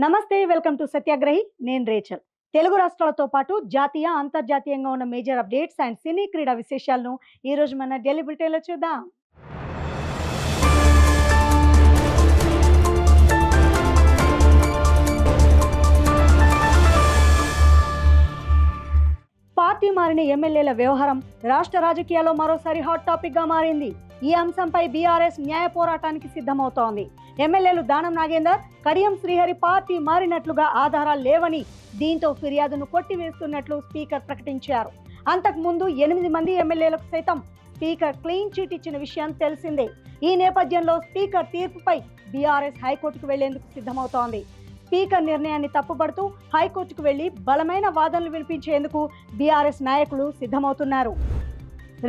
నమస్తే, welcome to సత్యాగ్రహి. నేను Rachel. Telugu రాష్ట్రాలతో పాటు జాతీయ అంతర్జాతీయంగా ఉన్న మేజర్ అప్డేట్స్ అండ్ సినీ క్రీడా విశేషాలను ఈ రోజు మన ఢిల్లీ బులెటిన్లో చూద్దాం. పార్టీ మారిన ఎమ్మెల్యేల వ్యవహారం రాష్ట్ర రాజకీయాల్లో మరోసారి హాట్ టాపిక్ గా మారింది. ఈ అంశంపై బీఆర్ఎస్ న్యాయ పోరాటానికి సిద్ధమవుతోంది. ఎమ్మెల్యేలు దానం నాగేందర్, కడియం శ్రీహరి పార్టీ మారినట్లుగా ఆధారాలు లేవని, దీంతో ఫిర్యాదును కొట్టివేస్తున్నట్లు స్పీకర్ ప్రకటించారు. అంతకుముందు 8 మంది ఎమ్మెల్యేలకు సైతం స్పీకర్ క్లీన్ చిట్ ఇచ్చిన విషయం తెలిసిందే. ఈ నేపథ్యంలో స్పీకర్ తీర్పుపై బీఆర్ఎస్ హైకోర్టుకు వెళ్లేందుకు సిద్ధమవుతోంది. స్పీకర్ నిర్ణయాన్ని తప్పుపడుతూ హైకోర్టుకు వెళ్లి బలమైన వాదనలు వినిపించేందుకు బీఆర్ఎస్ నాయకులు సిద్ధమవుతున్నారు.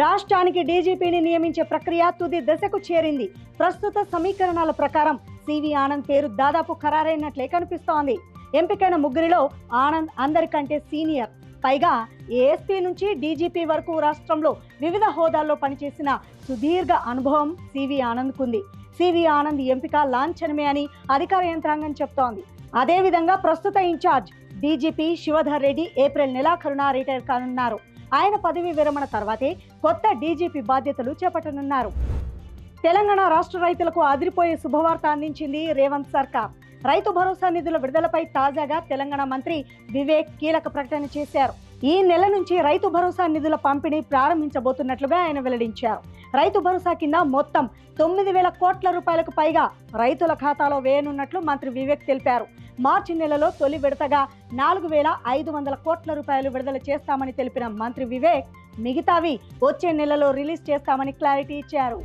రాష్ట్రానికి డీజీపీని నియమించే ప్రక్రియ తుది దశకు చేరింది. ప్రస్తుత సమీకరణాల ప్రకారం సివి ఆనంద్ పేరు దాదాపు ఖరారైనట్లే కనిపిస్తోంది. ఎంపికైన ముగ్గురిలో ఆనంద్ అందరికంటే సీనియర్. పైగా ఏఎస్పీ నుంచి డీజీపీ వరకు రాష్ట్రంలో వివిధ హోదాల్లో పనిచేసిన సుదీర్ఘ అనుభవం సివి ఆనంద్కుంది. సివి ఆనంద్ ఎంపిక లాంఛనమే అని అధికార యంత్రాంగం చెప్తోంది. అదేవిధంగా ప్రస్తుత in-charge DGP Shivdhar Reddy April నెలాఖరున రిటైర్ కానున్నారు. ఆయన పదవి విరమణ తర్వాతే కొత్త డీజీపీ బాధ్యతలు చేపట్టనున్నారు. తెలంగాణ రాష్ట్ర రైతులకు అదిరిపోయే శుభవార్త అందించింది రేవంత్ సర్కార్. రైతు భరోసా నిధుల విడుదలపై తాజాగా తెలంగాణ మంత్రి వివేక్ కీలక ప్రకటన చేశారు. ఈ నెల నుంచి రైతు భరోసా నిధుల పంపిణీ ప్రారంభించబోతున్నట్లుగా ఆయన వెల్లడించారు. రైతు భరోసా కింద మొత్తం 9,000 కోట్ల రూపాయలకు పైగా రైతుల ఖాతాలో వేయనున్నట్లు మంత్రి వివేక్ తెలిపారు. మార్చి నెలలో తొలి విడతగా 4,500 కోట్ల రూపాయలు విడుదల చేస్తామని తెలిపిన మంత్రి వివేక్ మిగతావి వచ్చే నెలలో రిలీజ్ చేస్తామని క్లారిటీ ఇచ్చారు.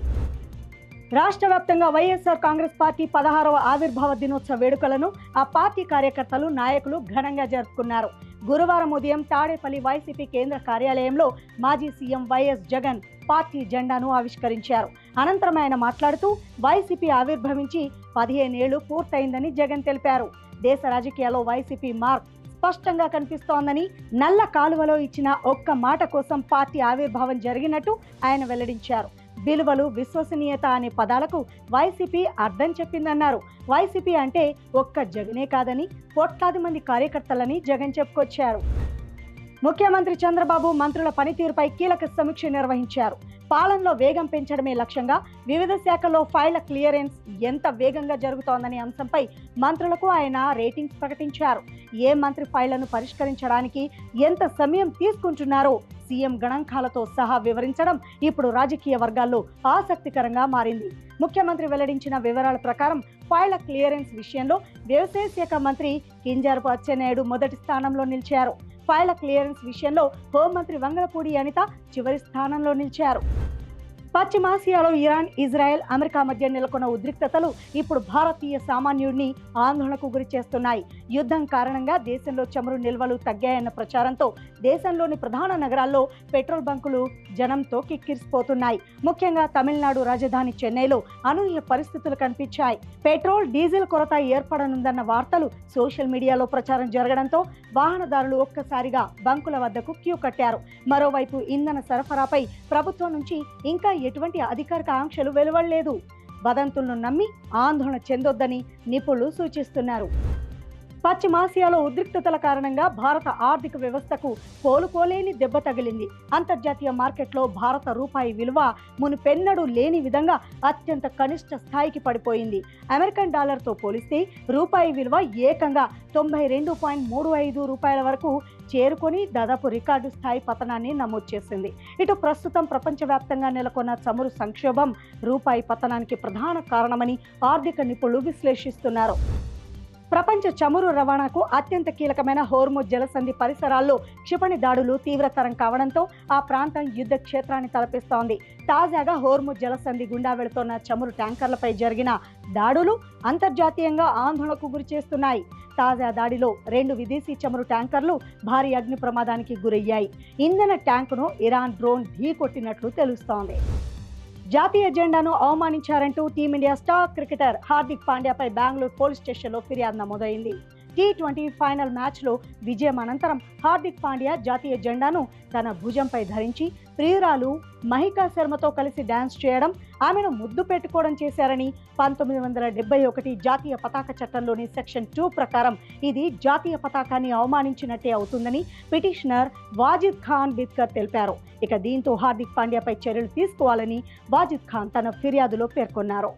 రాష్ట్ర వ్యాప్తంగా వైఎస్ఆర్ కాంగ్రెస్ పార్టీ 16వ ఆవిర్భావ దినోత్సవ వేడుకలను ఆ పార్టీ కార్యకర్తలు, నాయకులు ఘనంగా జరుపుకున్నారు. గురువారం ఉదయం తాడేపల్లి వైసీపీ కేంద్ర కార్యాలయంలో మాజీ సీఎం వైఎస్ జగన్ పార్టీ జెండాను ఆవిష్కరించారు. అనంతరం ఆయన మాట్లాడుతూ వైసీపీ ఆవిర్భవించి 15 ఏళ్లు పూర్తయిందని జగన్ తెలిపారు. దేశ రాజకీయాల్లో వైసీపీ మార్క్ స్పష్టంగా కనిపిస్తోందని, నల్ల కాలువలో ఇచ్చిన ఒక్క మాట కోసం పార్టీ ఆవిర్భావం జరిగినట్టు ఆయన వెల్లడించారు. విలువలు, విశ్వసనీయత అనే పదాలకు వైసీపీ అర్థం చెప్పిందన్నారు. వైసీపీ అంటే ఒక్క జగనే కాదని, కోట్లాది మంది కార్యకర్తలని జగన్ చెప్పుకొచ్చారు. ముఖ్యమంత్రి చంద్రబాబు మంత్రుల పనితీరుపై కీలక సమీక్ష నిర్వహించారు. పాలనలో వేగం పెంచడమే లక్ష్యంగా వివిధ శాఖల్లో ఫైళ్ల క్లియరెన్స్ ఎంత వేగంగా జరుగుతోందనే అంశంపై మంత్రులకు ఆయన రేటింగ్స్ ప్రకటించారు. ఏ మంత్రి ఫైళ్లను పరిష్కరించడానికి ఎంత సమయం తీసుకుంటున్నారో సీఎం గణాంకాలతో సహా వివరించడం ఇప్పుడు రాజకీయ వర్గాల్లో ఆసక్తికరంగా మారింది. ముఖ్యమంత్రి వెల్లడించిన వివరాల ప్రకారం ఫైళ్ల క్లియరెన్స్ విషయంలో వ్యవసాయ శాఖ మంత్రి కింజరాపు అచ్చెన్నాయుడు మొదటి స్థానంలో నిలిచారు. ఫైళ్ల క్లియరెన్స్ విషయంలో హోంమంత్రి వంగలపూడి అనిత చివరి స్థానంలో నిలిచారు. పశ్చిమాసియాలో ఇరాన్, ఇజ్రాయెల్, అమెరికా మధ్య నెలకొన్న ఉద్రిక్తతలు ఇప్పుడు భారతీయ సామాన్యుడిని ఆందోళనకు గురి చేస్తున్నాయి. యుద్ధం కారణంగా దేశంలో చమురు నిల్వలు తగ్గాయన్న ప్రచారంతో దేశంలోని ప్రధాన నగరాల్లో పెట్రోల్ బంకులు జనంతో కిక్కిరిసిపోతున్నాయి. ముఖ్యంగా తమిళనాడు రాజధాని చెన్నైలో అనూహ్య పరిస్థితులు కనిపించాయి. పెట్రోల్, డీజిల్ కొరత ఏర్పడనుందన్న వార్తలు సోషల్ మీడియాలో ప్రచారం జరగడంతో వాహనదారులు ఒక్కసారిగా బంకుల వద్దకు క్యూ కట్టారు. మరోవైపు ఇంధన సరఫరాపై ప్రభుత్వం నుంచి ఇంకా ఎటువంటి అధికారిక ఆంక్షలు వెలువడలేదు. వదంతులను నమ్మి ఆందోళన చెందొద్దని నిపుణులు సూచిస్తున్నారు. పశ్చిమాసియాలో ఉద్రిక్తతల కారణంగా భారత ఆర్థిక వ్యవస్థకు కోలుకోలేని దెబ్బ తగిలింది. అంతర్జాతీయ మార్కెట్లో భారత రూపాయి విలువ మునుపెన్నడూ లేని విధంగా అత్యంత కనిష్ట స్థాయికి పడిపోయింది. అమెరికన్ డాలర్తో పోలిస్తే రూపాయి విలువ ఏకంగా 92.35 రూపాయల వరకు చేరుకొని దాదాపు రికార్డు స్థాయి పతనాన్ని నమోదు చేసింది. ఇటు ప్రస్తుతం ప్రపంచవ్యాప్తంగా నెలకొన్న చమురు సంక్షోభం రూపాయి పతనానికి ప్రధాన కారణమని ఆర్థిక నిపుణులు విశ్లేషిస్తున్నారు. ప్రపంచ చమురు రవాణాకు అత్యంత కీలకమైన హోర్ముజ్ జలసంధి పరిసరాల్లో క్షిపణి దాడులు తీవ్రతరం కావడంతో ఆ ప్రాంతం యుద్ధ క్షేత్రాన్ని తలపిస్తోంది. తాజాగా హోర్ముజ్ జలసంధి గుండా వెళుతున్న చమురు ట్యాంకర్లపై జరిగిన దాడులు అంతర్జాతీయంగా ఆందోళనకు గురిచేస్తున్నాయి. తాజా దాడిలో 2 విదేశీ చమురు ట్యాంకర్లు భారీ అగ్ని ప్రమాదానికి గురయ్యాయి. ఇంధన ట్యాంకును ఇరాన్ డ్రోన్ ఢీకొట్టినట్లు తెలుస్తోంది. జాతీయ జెండాను అవమానించారంటూ టీమిండియా స్టార్ క్రికెటర్ హార్దిక్ పాండ్యాపై బెంగళూరు పోలీస్ స్టేషన్లో ఫిర్యాదు నమోదైంది. T20 ఫైనల్ మ్యాచ్లో విజయం అనంతరం హార్దిక్ పాండ్యా జాతీయ జెండాను తన భుజంపై ధరించి ప్రియురాలు మహికా శర్మతో కలిసి డాన్స్ చేయడం, ఆమెను ముద్దు పెట్టుకోవడం చేశారని 1971 జాతీయ పతాక చట్టంలోని సెక్షన్ 2 ప్రకారం ఇది జాతీయ పతాకాన్ని అవమానించినట్టే అవుతుందని పిటిషనర్ వాజిద్ ఖాన్ బిద్కర్ తెలిపారు. ఇక దీంతో హార్దిక్ పాండ్యాపై చర్యలు తీసుకోవాలని వాజిద్ ఖాన్ తన ఫిర్యాదులో పేర్కొన్నారు.